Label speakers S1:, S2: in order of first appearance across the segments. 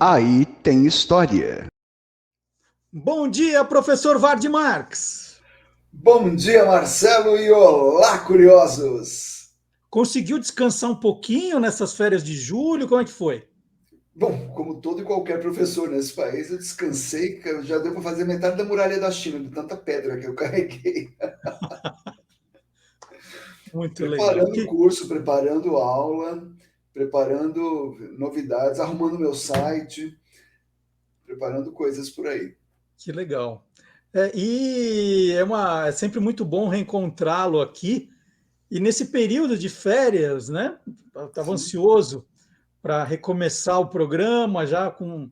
S1: Aí tem história.
S2: Bom dia, professor Vard Marx.
S3: Bom dia, Marcelo, e olá, curiosos!
S2: Conseguiu descansar um pouquinho nessas férias de julho? Como é que foi?
S3: Bom, como todo e qualquer professor nesse país, eu descansei, que já deu para fazer metade da muralha da China, de tanta pedra que eu carreguei.
S2: Muito legal.
S3: Preparando o curso, preparando aula, preparando novidades, arrumando meu site, preparando coisas por aí.
S2: Que legal. É sempre muito bom reencontrá-lo aqui. E nesse período de férias, né? Eu estava
S3: Sim.
S2: ansioso para recomeçar o programa, já com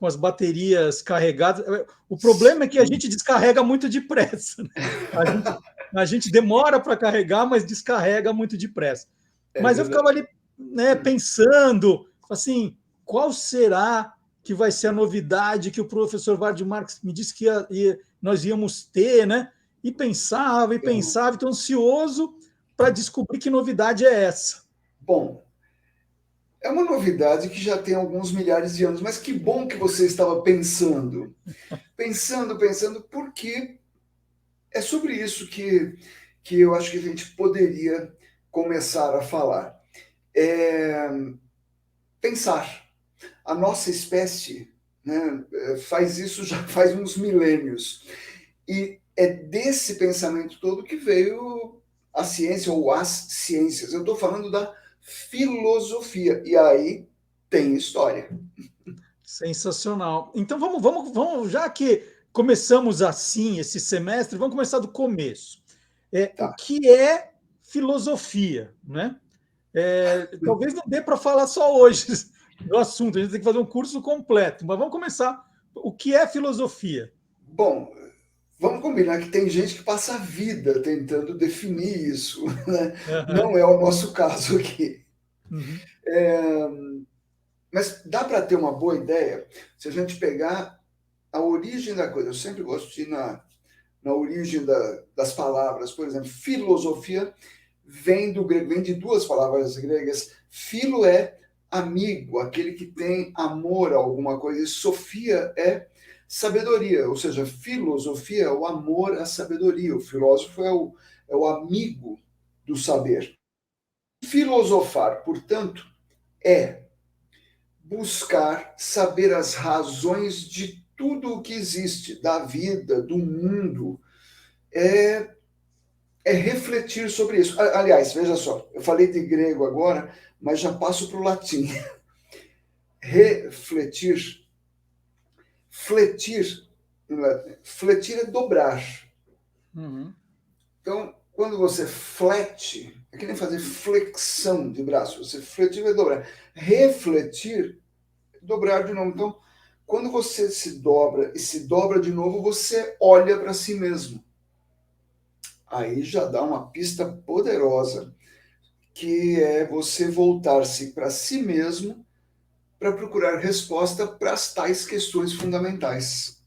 S2: as baterias carregadas. O problema é que a gente descarrega muito depressa, né? A gente, a gente demora para carregar, mas descarrega muito depressa.
S3: É
S2: Mas eu ficava
S3: verdade.
S2: ali, né, pensando, assim, qual será que vai ser a novidade que o professor Vard Marx me disse que nós íamos ter, né? E
S3: Então,
S2: pensava, estou ansioso para descobrir que novidade é essa.
S3: bom, é uma novidade que já tem alguns milhares de anos, mas que bom que você estava pensando. Pensando, porque é sobre isso que eu acho que a gente poderia começar a falar. É pensar. A nossa espécie, né, faz isso já faz uns milênios. E é desse pensamento todo que veio a ciência ou as ciências. Eu estou falando da filosofia. E aí tem história.
S2: Sensacional. Então vamos, já que começamos assim esse semestre, vamos começar do começo. O
S3: Tá.
S2: que é filosofia, né? Talvez não dê para falar só hoje do assunto, a gente tem que fazer um curso completo, mas vamos começar. O que é filosofia?
S3: Bom, vamos combinar que tem gente que passa a vida tentando definir isso, né?
S2: Aham,
S3: Não é o nosso caso aqui.
S2: uhum,
S3: Mas dá para ter uma boa ideia se a gente pegar a origem da coisa. Eu sempre gosto de ir na origem das palavras. Por exemplo, filosofia vem do grego, vem de duas palavras gregas. Filo é amigo, aquele que tem amor a alguma coisa, e sofia é sabedoria, ou seja, filosofia é o amor à sabedoria. O filósofo é o amigo do saber. Filosofar, portanto, é buscar saber as razões de tudo o que existe, da vida, do mundo, é, é refletir sobre isso. Aliás, veja só, eu falei de grego agora, mas já passo para o latim. Refletir, fletir, fletir é dobrar.
S2: uhum.
S3: Então, quando você flete, é que nem fazer flexão de braço, você fletir vai dobrar. Refletir, dobrar de novo. Então, quando você se dobra e se dobra de novo, você olha para si mesmo. Aí já dá uma pista poderosa, que é você voltar-se para si mesmo para procurar resposta para as tais questões fundamentais.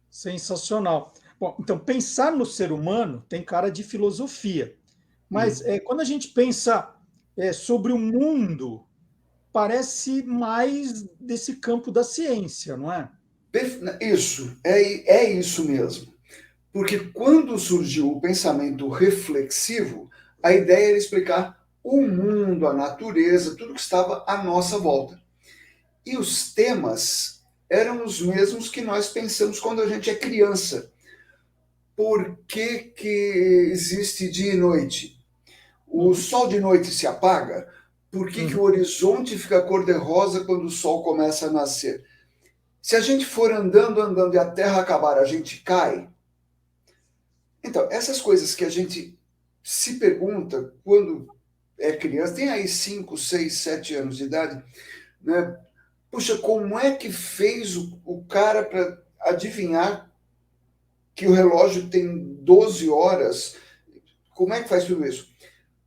S2: Sensacional. Bom, então pensar no ser humano tem cara de filosofia, mas
S3: Hum.
S2: quando a gente pensa sobre o mundo, parece mais desse campo da ciência, não é?
S3: Isso, é isso mesmo. Porque quando surgiu o pensamento reflexivo, a ideia era explicar o mundo, a natureza, tudo que estava à nossa volta. E os temas eram os mesmos que nós pensamos quando a gente é criança. Por que existe dia e noite? O
S2: Uhum,
S3: sol de noite se apaga? Por que
S2: uhum.
S3: o horizonte fica cor-de-rosa quando o sol começa a nascer? Se a gente for andando e a Terra acabar, a gente cai? Então, essas coisas que a gente se pergunta quando é criança, tem aí 5, 6, 7 anos de idade, né? Puxa, como é que fez o cara para adivinhar que o relógio tem 12 horas? Como é que faz tudo isso?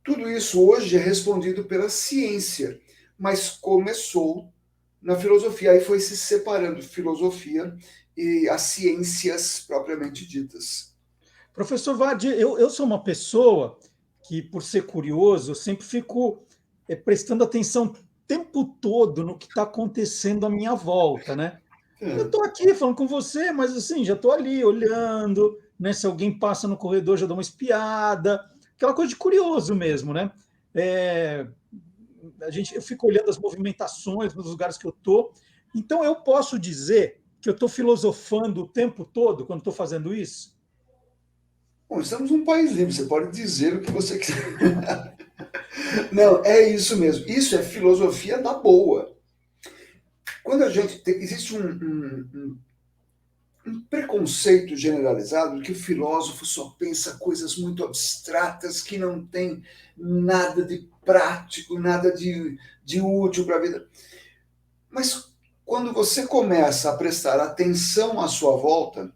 S3: Tudo isso hoje é respondido pela ciência, mas começou na filosofia, aí foi se separando filosofia e as ciências propriamente ditas.
S2: Professor Vard, eu sou uma pessoa que, por ser curioso, eu sempre fico prestando atenção tempo todo no que está acontecendo à minha volta, né? Eu estou aqui falando com você, mas assim, já estou ali olhando, né? Se alguém passa no corredor, já dou uma espiada, aquela coisa de curioso mesmo, né? É, eu fico olhando as movimentações nos lugares que eu estou. Então, eu posso dizer que eu estou filosofando o tempo todo quando estou fazendo isso?
S3: Bom, estamos num país livre, você pode dizer o que você quiser. Não, é isso mesmo. Isso é filosofia da boa. Quando a gente existe um preconceito generalizado de que o filósofo só pensa coisas muito abstratas, que não tem nada de prático, nada de útil para a vida. Mas quando você começa a prestar atenção à sua volta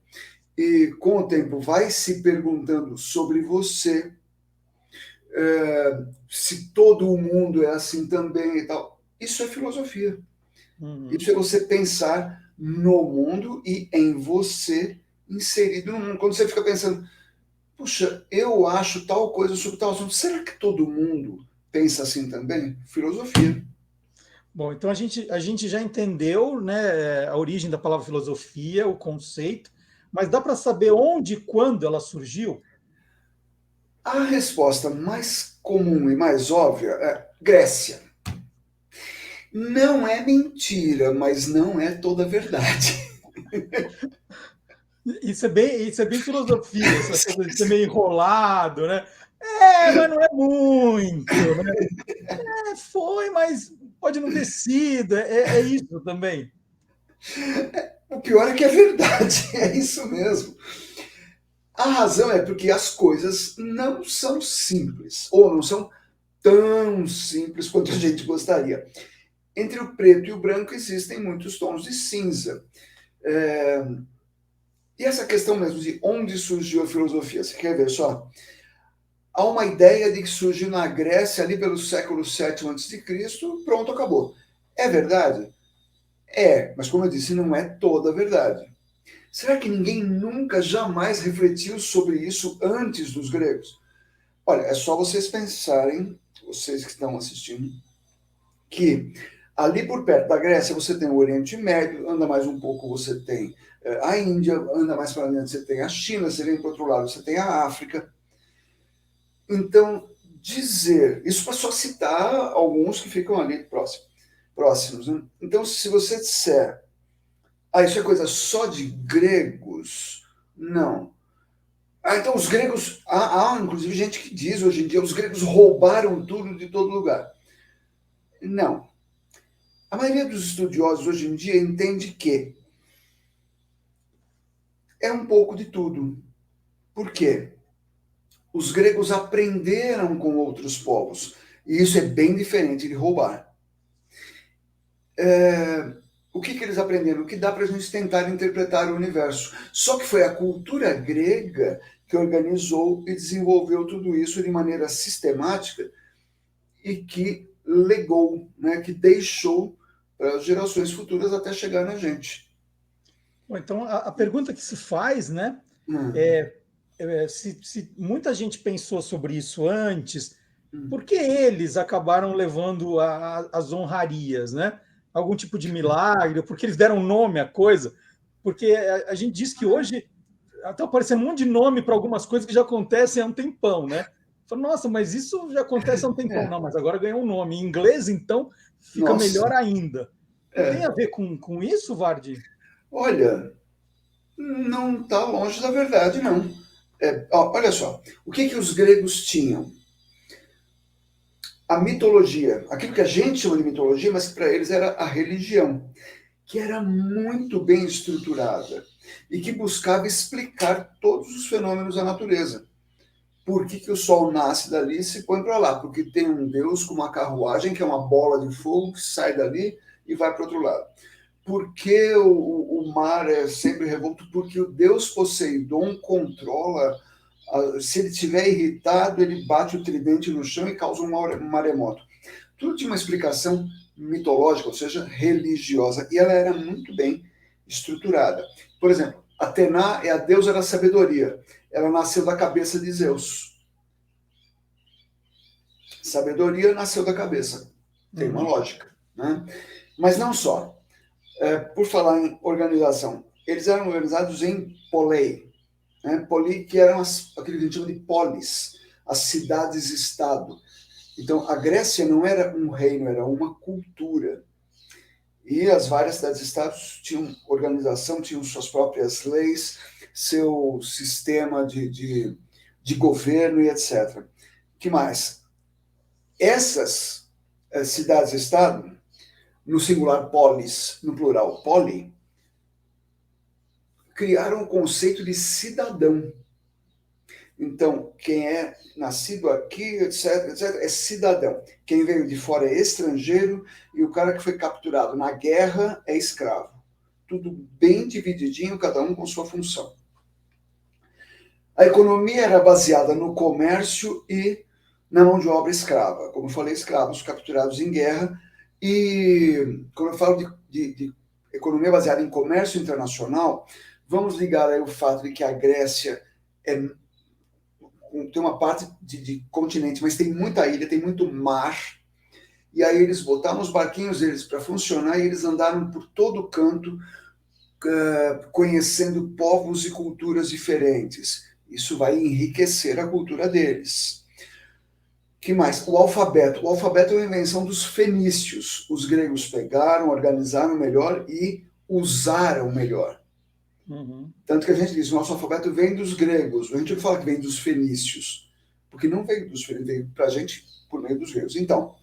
S3: e com o tempo vai se perguntando sobre você, se todo o mundo é assim também e tal, isso é filosofia. Isso é você pensar no mundo e em você inserido no mundo. Quando você fica pensando, puxa, eu acho tal coisa sobre tal assunto, será que todo mundo pensa assim também? Filosofia.
S2: Bom, então a gente já entendeu, né, a origem da palavra filosofia, o conceito, mas dá para saber onde e quando ela surgiu?
S3: A resposta mais comum e mais óbvia é Grécia. Não é mentira, mas não é toda verdade.
S2: Isso é bem filosofia, essa coisa de ser meio enrolado, né? Mas não é muito, né? Foi, mas pode não ter sido. É isso também.
S3: O pior é que é verdade, é isso mesmo. A razão é porque as coisas não são simples, ou não são tão simples quanto a gente gostaria. Entre o preto e o branco existem muitos tons de cinza. E essa questão mesmo de onde surgiu a filosofia, você quer ver só? Há uma ideia de que surgiu na Grécia ali pelo século VII a.C., pronto, acabou. É verdade? É, mas como eu disse, não é toda a verdade. Será que ninguém nunca, jamais refletiu sobre isso antes dos gregos? Olha, é só vocês pensarem, vocês que estão assistindo, que ali por perto da Grécia você tem o Oriente Médio, anda mais um pouco você tem a Índia, anda mais para dentro você tem a China, você vem para o outro lado você tem a África. Então, dizer, isso para só citar alguns que ficam ali próximos. Né? Então, se você disser, isso é coisa só de gregos, não. Então os gregos, há inclusive gente que diz hoje em dia, os gregos roubaram tudo de todo lugar. Não. A maioria dos estudiosos hoje em dia entende que é um pouco de tudo. Por quê? Os gregos aprenderam com outros povos. E isso é bem diferente de roubar. O que eles aprenderam? O que dá para a gente tentar interpretar o universo. Só que foi a cultura grega que organizou e desenvolveu tudo isso de maneira sistemática e que legou, né, que deixou para as gerações futuras até chegar na gente.
S2: Bom, então, a pergunta que se faz, né, se muita gente pensou sobre isso antes, por que eles acabaram levando as honrarias, né? Algum tipo de milagre, porque eles deram nome à coisa? Porque a gente diz que hoje está aparecendo um monte de nome para algumas coisas que já acontecem há um tempão, né? Fala, nossa, mas isso já acontece há um tempão. Não, mas agora ganhou um nome. Em inglês, então, fica melhor ainda. Tem a ver com isso, Vardi?
S3: Olha, não está longe da verdade, não. Olha só, o que os gregos tinham? A mitologia, aquilo que a gente chama de mitologia, mas que para eles era a religião, que era muito bem estruturada e que buscava explicar todos os fenômenos da natureza. Por que o sol nasce dali e se põe para lá? Porque tem um Deus com uma carruagem, que é uma bola de fogo, que sai dali e vai para o outro lado. Por que o mar é sempre revolto? Porque o Deus Poseidon controla. Se ele estiver irritado, ele bate o tridente no chão e causa um maremoto. Tudo tinha uma explicação mitológica, ou seja, religiosa, e ela era muito bem estruturada. Por exemplo, Atena é a deusa da sabedoria. Ela nasceu da cabeça de Zeus. Sabedoria nasceu da cabeça. Tem uma lógica. né? Mas não só. Por falar em organização, eles eram organizados em polei, né? Polei, que eram aquilo que a gente chama de polis, as cidades-estado. Então, a Grécia não era um reino, era uma cultura. E as várias cidades-estados tinham organização, tinham suas próprias leis, seu sistema de governo e etc. Que mais? Essas cidades-estado, no singular polis, no plural poli, criaram o conceito de cidadão. Então, quem é nascido aqui, etc., etc., é cidadão. Quem veio de fora é estrangeiro e o cara que foi capturado na guerra é escravo. Tudo bem divididinho, cada um com sua função. A economia era baseada no comércio e na mão de obra escrava. Como eu falei, escravos capturados em guerra. E quando eu falo de economia baseada em comércio internacional, vamos ligar aí o fato de que a Grécia tem uma parte de continente, mas tem muita ilha, tem muito mar. E aí eles botaram os barquinhos deles para funcionar e eles andaram por todo canto, conhecendo povos e culturas diferentes. Isso vai enriquecer a cultura deles. Que mais? O alfabeto. O alfabeto é uma invenção dos fenícios. Os gregos pegaram, organizaram melhor e usaram melhor.
S2: Uhum.
S3: Tanto que a gente diz, o nosso alfabeto vem dos gregos. A gente não fala que vem dos fenícios, porque não veio dos fenícios, veio para a gente por meio dos gregos. Então,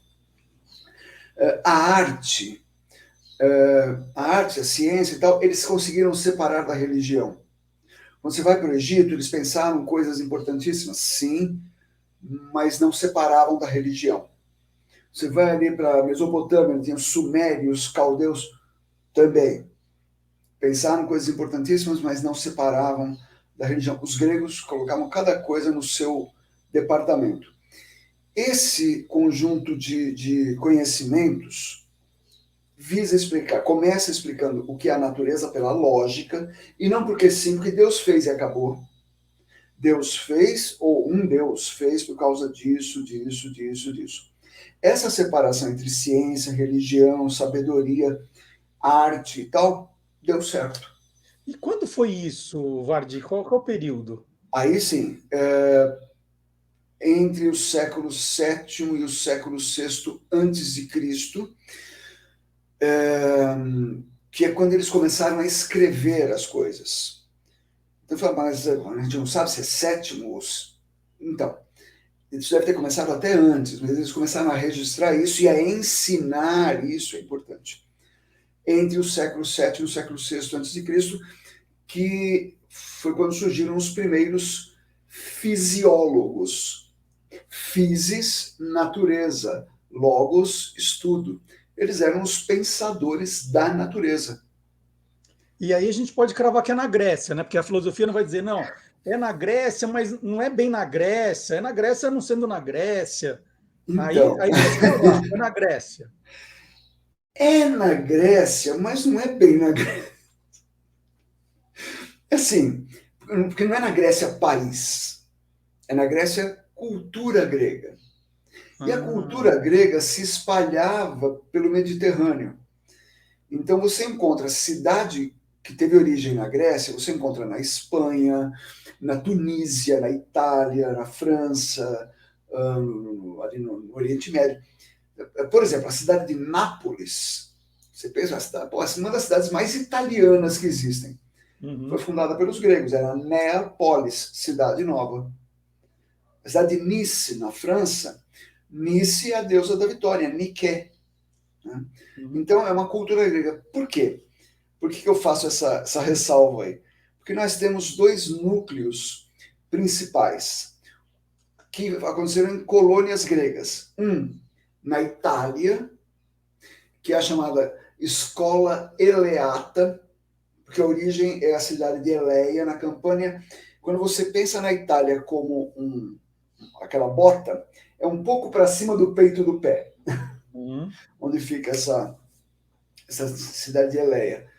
S3: a arte, a ciência e tal, eles conseguiram separar da religião. Quando você vai para o Egito, eles pensaram coisas importantíssimas, sim, mas não separavam da religião. Você vai ali para a Mesopotâmia, tem os sumérios, caldeus, também. Pensaram coisas importantíssimas, mas não separavam da religião. Os gregos colocavam cada coisa no seu departamento. Esse conjunto de conhecimentos visa explicar, começa explicando o que é a natureza pela lógica, e não porque sim, porque Deus fez e acabou. Deus fez, ou um Deus fez por causa disso, disso, disso, disso. Essa separação entre ciência, religião, sabedoria, arte e tal, deu certo.
S2: E quando foi isso, Vardi? Qual é o período?
S3: Aí sim, entre o século VII e o século VI antes de Cristo, que é quando eles começaram a escrever as coisas. Então, eu falo, mas a gente não sabe se é sétimo ou... Então, isso deve ter começado até antes, mas eles começaram a registrar isso e a ensinar isso, é importante. Entre o século VII e o século VI a.C., que foi quando surgiram os primeiros fisiólogos. Physis, natureza. Logos, estudo. Eles eram os pensadores da natureza.
S2: E aí a gente pode cravar que é na Grécia, né? Porque a filosofia não vai dizer, não, é na Grécia, mas não é bem na Grécia, é na Grécia não sendo na Grécia.
S3: Então,
S2: Aí pode cravar, é na Grécia.
S3: é na Grécia, mas não é bem na Grécia. Assim, porque não é na Grécia país, é na Grécia cultura grega. E a cultura grega se espalhava pelo Mediterrâneo. Então você encontra cidade que teve origem na Grécia, você encontra na Espanha, na Tunísia, na Itália, na França, ali no Oriente Médio. Por exemplo, a cidade de Nápoles, você pensa, uma das cidades mais italianas que existem. Foi fundada pelos gregos, era Nea Polis, cidade nova. A cidade de Nice, na França, Nice é a deusa da vitória, Nike. Né? Então, é uma cultura grega. Por quê? Por que eu faço essa ressalva aí? Porque nós temos dois núcleos principais que aconteceram em colônias gregas. Um, na Itália, que é a chamada Escola Eleata, porque a origem é a cidade de Eleia, na Campânia. Quando você pensa na Itália como aquela bota, é um pouco para cima do peito do pé, onde fica essa cidade de Eleia.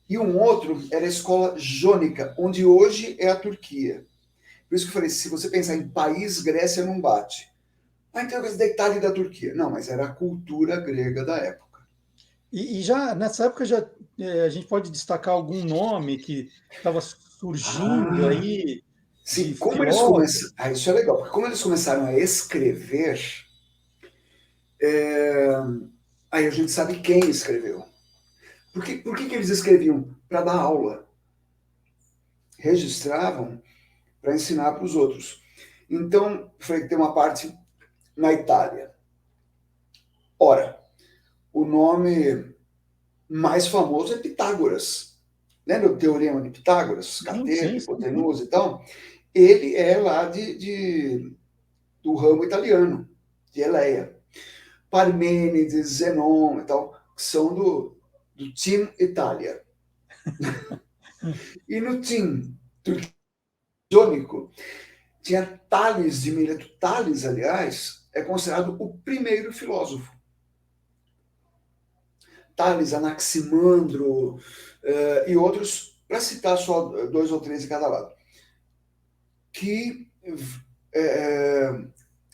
S3: E um outro era a escola jônica, onde hoje é a Turquia. Por isso que eu falei, se você pensar em país, Grécia não bate. Então é coisa da Itália e da Turquia. Não, mas era a cultura grega da época.
S2: E já nessa época a gente pode destacar algum nome que estava surgindo
S3: Ah,
S2: aí de
S3: sim, como eles
S2: filósofo?
S3: começaram. Ah, isso é legal, porque como eles começaram a escrever, aí a gente sabe quem escreveu. Por que eles escreviam? Para dar aula. Registravam para ensinar para os outros. Então, falei que tem uma parte na Itália. Ora, o nome mais famoso é Pitágoras. Lembra o teorema de Pitágoras?
S2: Sim,
S3: Cateto,
S2: sim, sim, sim.
S3: hipotenusa e tal? Ele é lá do ramo italiano, de Eleia. Parmênides, Zenon e tal, que são do Team Itália. E no Team Jônico, tinha Tales de Mileto. Tales, aliás, é considerado o primeiro filósofo. Tales, Anaximandro e outros, para citar só dois ou três de cada lado. Que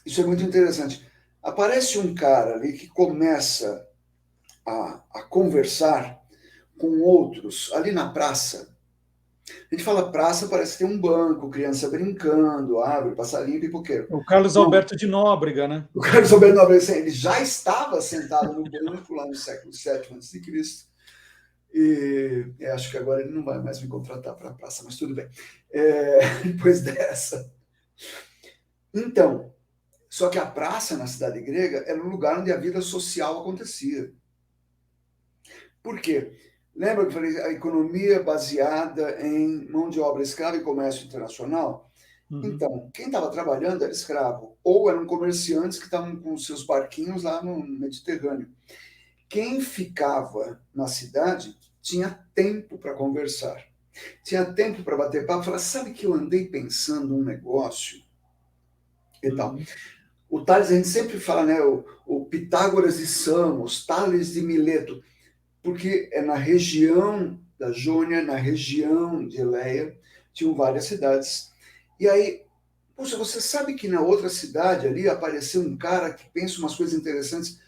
S3: isso é muito interessante. Aparece um cara ali que começa a conversar com outros ali na praça. A gente fala praça, parece que tem um banco, criança brincando, árvore, passarinho, pipoqueiro.
S2: O Carlos
S3: Não,
S2: Alberto de Nóbrega, né?
S3: o Carlos Alberto Nobre, ele já estava sentado no banco lá no século VII a.C. E acho que agora ele não vai mais me contratar para a praça, mas tudo bem. Depois dessa. Então, só que a praça na cidade grega era um lugar onde a vida social acontecia. Por quê? Lembra que eu falei a economia baseada em mão de obra escrava e comércio internacional?
S2: Uhum.
S3: Então, quem estava trabalhando era escravo, ou eram comerciantes que estavam com seus barquinhos lá no Mediterrâneo. Quem ficava na cidade tinha tempo para conversar, tinha tempo para bater papo, falar, sabe que eu andei pensando um negócio e tal.
S2: Uhum.
S3: O Tales, a gente sempre fala, né, o Pitágoras de Samos, Tales de Mileto, porque é na região da Jônia, na região de Eleia, tinham várias cidades. E aí, poxa, você sabe que na outra cidade ali apareceu um cara que pensa umas coisas interessantes.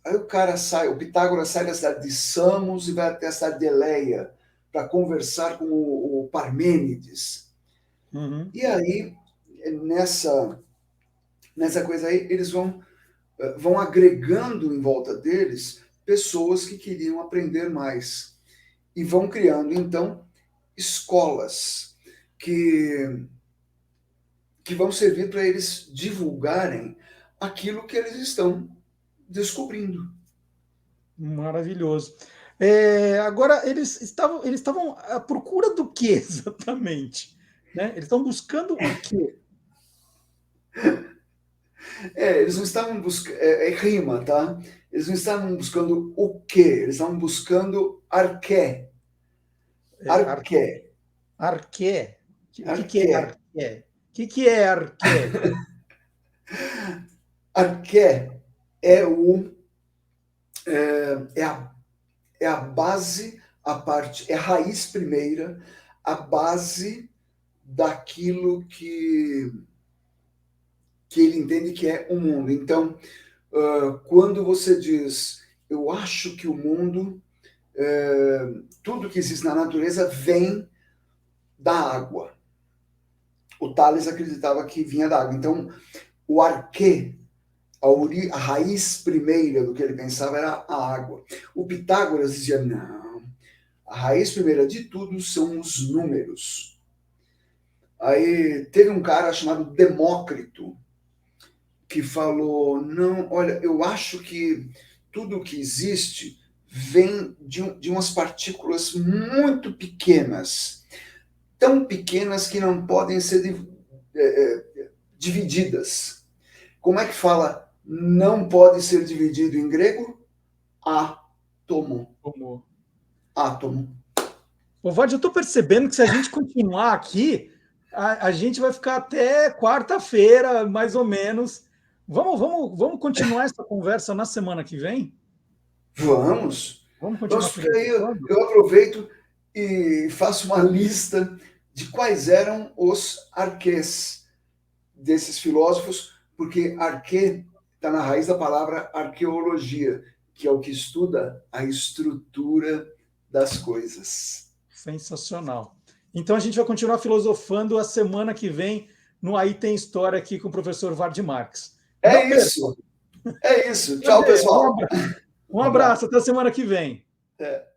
S3: Aí o cara sai, o Pitágoras sai da cidade de Samos e vai até a cidade de Eleia para conversar com o Parmênides.
S2: Uhum.
S3: E aí, nessa coisa aí, eles vão agregando em volta deles pessoas que queriam aprender mais. E vão criando, então, escolas que vão servir para eles divulgarem aquilo que eles estão descobrindo.
S2: Maravilhoso. Agora, eles estavam à procura do que exatamente? Né? Eles estão buscando o quê?
S3: Eles não estavam buscando. Rima, tá? Eles não estavam buscando o quê? Eles estavam buscando arqué.
S2: Ar,
S3: Arqué.
S2: arqué. O que é
S3: Arqué.
S2: arqué? O que é arqué?
S3: Arqué é o. É a, é a base, a parte. É a raiz primeira, a base daquilo que ele entende que é o mundo. Então, quando você diz, eu acho que o mundo, tudo que existe na natureza vem da água. O Tales acreditava que vinha da água. Então, o arquê, a raiz primeira do que ele pensava era a água. O Pitágoras dizia, não, a raiz primeira de tudo são os números. Aí teve um cara chamado Demócrito, que falou, não, olha, eu acho que tudo que existe vem de umas partículas muito pequenas, tão pequenas que não podem ser divididas. Como é que fala não pode ser dividido em grego? Átomo.
S2: Como?
S3: Átomo.
S2: Ô, Vard, eu estou percebendo que se a gente continuar aqui, a gente vai ficar até quarta-feira, mais ou menos. Vamos continuar essa conversa na semana que vem?
S3: Vamos.
S2: Vamos continuar
S3: Vamos, porque aí
S2: filosofando?
S3: eu aproveito e faço uma lista de quais eram os arquês desses filósofos, porque arquê está na raiz da palavra arqueologia. que é o que estuda a estrutura das coisas.
S2: Sensacional. Então a gente vai continuar filosofando a semana que vem no Aí Tem História aqui com o professor Ward Marx.
S3: É isso. Tchau, pessoal.
S2: Um abraço, até a semana que vem.
S3: É.